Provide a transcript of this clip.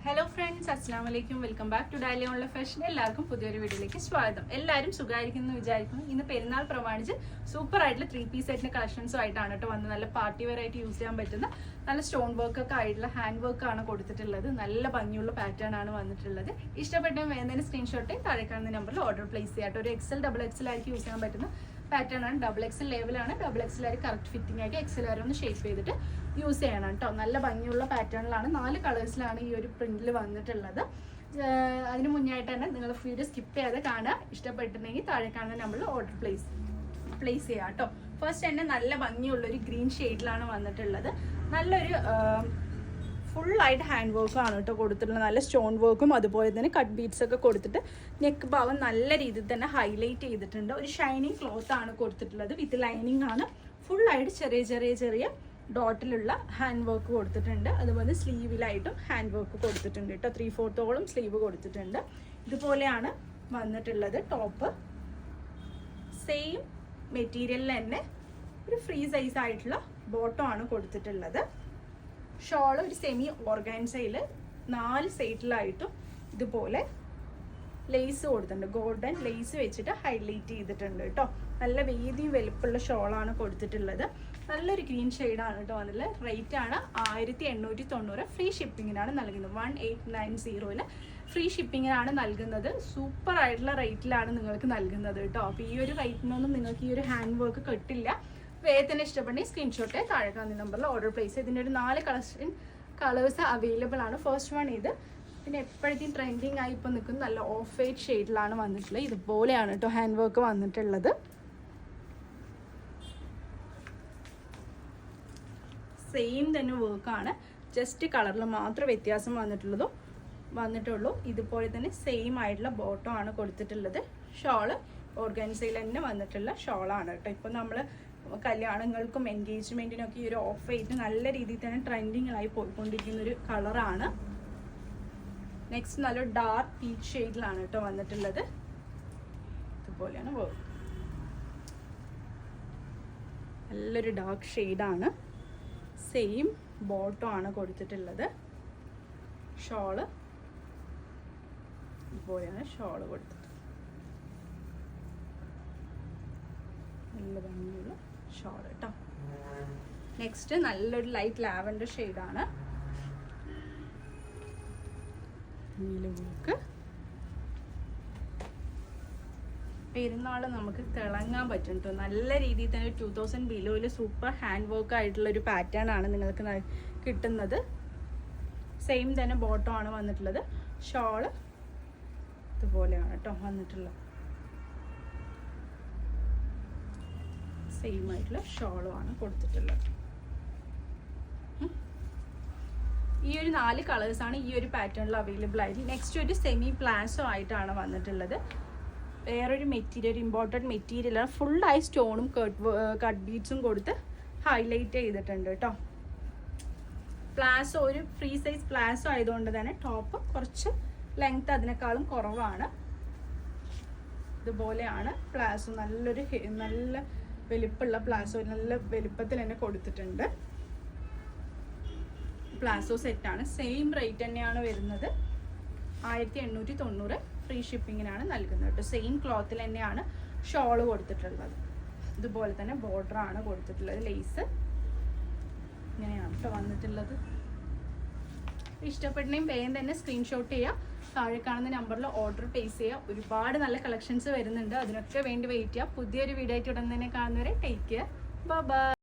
Hello friends, അസ്സലാമു അലൈക്കും. Welcome back to ഡാലി ഓൺലൈൻ ഫാഷൻ. എല്ലാവർക്കും പുതിയൊരു വീഡിയോയിലേക്ക് സ്വാഗതം. എല്ലാവരും സുഖമായിരിക്കുന്നു വിചാരിക്കുന്നു. ഇന്ന് പെരുന്നാൾ പ്രമാണിച്ച് സൂപ്പർ ആയിട്ടുള്ള 3 പീസ് സെറ്റിന്റെ കളക്ഷൻസും ആയിട്ടാണ് കേട്ടോ വന്ന്. നല്ല പാർട്ടി വെയർ ആയിട്ട് യൂസ് ചെയ്യാൻ പറ്റുന്ന നല്ല സ്റ്റോൺ വർക്ക് ഒക്കെ ആയിട്ടുള്ള ഹാൻഡ് വർക്ക് ആണ് കൊടുത്തിട്ടുള്ളത്. നല്ല ഭംഗിയുള്ള പാറ്റേൺ ആണ് വന്നിട്ടുള്ളത്. ഇഷ്ടപ്പെട്ട വേണ്ടതിന് സ്ക്രീൻഷോട്ട് താഴെ കാണുന്ന നമ്പറിൽ ഓർഡർ പ്ലേസ് ചെയ്യാട്ടോ. ഒരു XL XXL ആയിരിക്കും യൂസ് ചെയ്യാൻ പറ്റുന്ന പാറ്റേൺ ആണ്. XXL ലെവലാണ്. XXL ആയി കറക്റ്റ് ഫിറ്റിംഗ് ആയിട്ട് XL വരെ ഒന്ന് ഷേപ്പ് ചെയ്തിട്ട് യൂസ് ചെയ്യണം കേട്ടോ. നല്ല ഭംഗിയുള്ള പാറ്റേണിലാണ് 4 കളേഴ്സിലാണ് ഈ ഒരു പ്രിന്റിൽ വന്നിട്ടുള്ളത്. അതിന് മുന്നായിട്ട് തന്നെ നിങ്ങൾ വീഡിയോ സ്കിപ്പ് ചെയ്യാതെ കാണുക. ഇഷ്ടപ്പെട്ടിട്ടുണ്ടെങ്കിൽ താഴെ കാണുന്ന നമ്പറിൽ ഓർഡർ പ്ലേസ് ചെയ്യാം കേട്ടോ. ഫസ്റ്റ് തന്നെ നല്ല ഭംഗിയുള്ളൊരു ഗ്രീൻ ഷെയ്ഡിലാണ് വന്നിട്ടുള്ളത്. നല്ലൊരു ഫുള്ളായിട്ട് ഹാൻഡ് വർക്കും ആണ് കേട്ടോ കൊടുത്തിട്ടുള്ളത്. നല്ല സ്റ്റോൺ വർക്കും അതുപോലെ തന്നെ കട്ട് ബീഡ്സ് ഒക്കെ കൊടുത്തിട്ട് നെക്ക് ഭാഗം നല്ല രീതിയിൽ തന്നെ ഹൈലൈറ്റ് ചെയ്തിട്ടുണ്ട്. ഒരു ഷൈനിങ് ക്ലോത്ത് ആണ് കൊടുത്തിട്ടുള്ളത്. വിത്ത് ലൈനിങ് ആണ്. ഫുള്ളായിട്ട് ചെറിയ ഡോട്ടിലുള്ള ഹാൻഡ് വർക്ക് കൊടുത്തിട്ടുണ്ട്. അതുപോലെ സ്ലീവിലായിട്ടും ഹാൻഡ് വർക്ക് കൊടുത്തിട്ടുണ്ട് കേട്ടോ. 3/4 സ്ലീവ് കൊടുത്തിട്ടുണ്ട്. ഇതുപോലെയാണ് വന്നിട്ടുള്ളത്. ടോപ്പ് സെയിം മെറ്റീരിയലിൽ തന്നെ ഒരു ഫ്രീ സൈസ് ആയിട്ടുള്ള ബോട്ടം ആണ് കൊടുത്തിട്ടുള്ളത്. ഷോള് ഒരു സെമി ഓർഗാൻസയിൽ 4 സൈഡിലായിട്ടും ഇതുപോലെ ലേസ് കൊടുത്തിട്ടുണ്ട്. ഗോൾഡൻ ലേസ് വെച്ചിട്ട് ഹൈലൈറ്റ് ചെയ്തിട്ടുണ്ട് കേട്ടോ. നല്ല വീതിയും വലുപ്പമുള്ള ഷോളാണ് കൊടുത്തിട്ടുള്ളത്. നല്ലൊരു ഗ്രീൻ ഷെയ്ഡാണ് കേട്ടോ വന്നിട്ടുള്ളത്. റേറ്റ് ആണ് 1890. ഫ്രീ ഷിപ്പിങ്ങിനാണ് നൽകുന്നത്. 1890 ഫ്രീ ഷിപ്പിങ്ങിനാണ് നൽകുന്നത്. സൂപ്പർ ആയിട്ടുള്ള റേറ്റിലാണ് നിങ്ങൾക്ക് നൽകുന്നത് കേട്ടോ. അപ്പോൾ ഈ ഒരു റേറ്റിനൊന്നും നിങ്ങൾക്ക് ഈ ഒരു ഹാൻഡ് വർക്ക് കിട്ടില്ല. വേഗത്തിന് ഇഷ്ടപ്പെട്ടെങ്കിൽ സ്ക്രീൻഷോട്ട് താഴെ കാണുന്ന നമ്പറിൽ ഓർഡർ പ്ലേസ് ചെയ്ത് ഇതിൻ്റെ ഒരു 4 കളേഴ്സ് അവൈലബിൾ ആണ്. ഫസ്റ്റ് വൺ ഇത്. പിന്നെ എപ്പോഴത്തേക്കും ട്രെൻഡിങ് ആയി ഇപ്പോൾ നിൽക്കുന്ന നല്ല ഓഫ് വൈറ്റ് ഷെയ്ഡിലാണ് വന്നിട്ടുള്ളത്. ഇതുപോലെയാണ് കേട്ടോ ഹാൻഡ് വർക്ക് വന്നിട്ടുള്ളത്. സെയിം തന്നെ വർക്കാണ്. ജസ്റ്റ് കളറിൽ മാത്രം വ്യത്യാസം വന്നിട്ടുള്ളൂ. ഇതുപോലെ തന്നെ സെയിം ആയിട്ടുള്ള ബോട്ടം ആണ് കൊടുത്തിട്ടുള്ളത്. ഷോള് ഓർഗൻസയിൽ തന്നെ വന്നിട്ടുള്ള ഷോളാണ് കേട്ടോ. ഇപ്പോൾ നമ്മൾ കല്യാണങ്ങൾക്കും എൻഗേജ്മെൻറ്റിനൊക്കെ ഈ ഒരു ഓഫ് വൈറ്റ് നല്ല രീതിയിൽ തന്നെ ട്രെൻഡിങ്ങിലായി പോയിക്കൊണ്ടിരിക്കുന്ന ഒരു കളറാണ്. നെക്സ്റ്റ് നല്ലൊരു ഡാർക്ക് പീച്ച് ഷെയ്ഡിലാണ് കേട്ടോ വന്നിട്ടുള്ളത്. ഇതുപോലെയാണ് വർക്ക്. നല്ലൊരു ഡാർക്ക് ഷെയ്ഡാണ്. സെയിം ബോട്ടം ആണ് കൊടുത്തിട്ടുള്ളത്. ഷോള് ഇതുപോലെയാണ് ഷോള് കൊടുത്തിട്ടുള്ളത്. നല്ല ഭംഗിയുള്ള ഷോൾ കേട്ടോ. നെക്സ്റ്റ് നല്ലൊരു ലൈറ്റ് ലാവൻഡർ ഷെയ്ഡാണ്. നീലവർക്ക് പെരുന്നാൾ നമുക്ക് തിളങ്ങാൻ പറ്റും കേട്ടോ. നല്ല രീതിയിൽ തന്നെ 2000 ബിലോയിൽ സൂപ്പർ ഹാൻഡ് വർക്ക് ആയിട്ടുള്ള ഒരു പാറ്റേൺ ആണ് നിങ്ങൾക്ക് കിട്ടുന്നത്. സെയിം തന്നെ ബോട്ടം ആണ് വന്നിട്ടുള്ളത്. ഷോള് ഇതുപോലെയാണ് കേട്ടോ വന്നിട്ടുള്ളത്. സെയിം ആയിട്ടുള്ള ഷോളും ആണ് കൊടുത്തിട്ടുള്ളത്. ഈ ഒരു 4 കളേഴ്സാണ് ഈ ഒരു പാറ്റേണിൽ അവൈലബിൾ ആയിട്ട്. നെക്സ്റ്റ് ഒരു സെമി പ്ലാസോ ആയിട്ടാണ് വന്നിട്ടുള്ളത്. വേറൊരു മെറ്റീരിയൽ, ഇമ്പോർട്ടൻറ്റ് മെറ്റീരിയലാണ്. ഫുള്ളായി സ്റ്റോണും കട്ട് ബീഡ്സും കൊടുത്ത് ഹൈലൈറ്റ് ചെയ്തിട്ടുണ്ട് കേട്ടോ. പ്ലാസോ ഒരു ഫ്രീ സൈസ് പ്ലാസോ ആയതുകൊണ്ട് തന്നെ ടോപ്പ് കുറച്ച് ലെങ്ത് അതിനേക്കാളും കുറവാണ്. ഇതുപോലെയാണ് പ്ലാസോ. നല്ല വലിപ്പമുള്ള പ്ലാസോ, നല്ല വലിപ്പത്തിൽ തന്നെ കൊടുത്തിട്ടുണ്ട്. പ്ലാസോ സെറ്റാണ്. സെയിം റേറ്റ് തന്നെയാണ് വരുന്നത്. 1890 ഫ്രീ ഷിപ്പിങ്ങിനാണ് നൽകുന്നത് കേട്ടോ. സെയിം ക്ലോത്തിൽ തന്നെയാണ് ഷോള് കൊടുത്തിട്ടുള്ളത്. ഇതുപോലെ തന്നെ ബോർഡറാണ് കൊടുത്തിട്ടുള്ളത്. ലേസ് ഇങ്ങനെയാണ് കേട്ടോ വന്നിട്ടുള്ളത്. ഇഷ്ടപ്പെട്ടെങ്കിൽ വേഗം തന്നെ സ്ക്രീൻഷോട്ട് ചെയ്യുക. താഴെ കാണുന്ന നമ്പറിൽ ഓർഡർ പ്ലേസ് ചെയ്യുക. ഒരുപാട് നല്ല കളക്ഷൻസ് വരുന്നുണ്ട്. അതിനൊക്കെ വേണ്ടി വെയിറ്റ് ചെയ്യുക. പുതിയൊരു വീഡിയോ ആയിട്ട് ഉടൻ തന്നെ കാണുന്നവരെ ടേക്ക് കെയർ. ബൈ.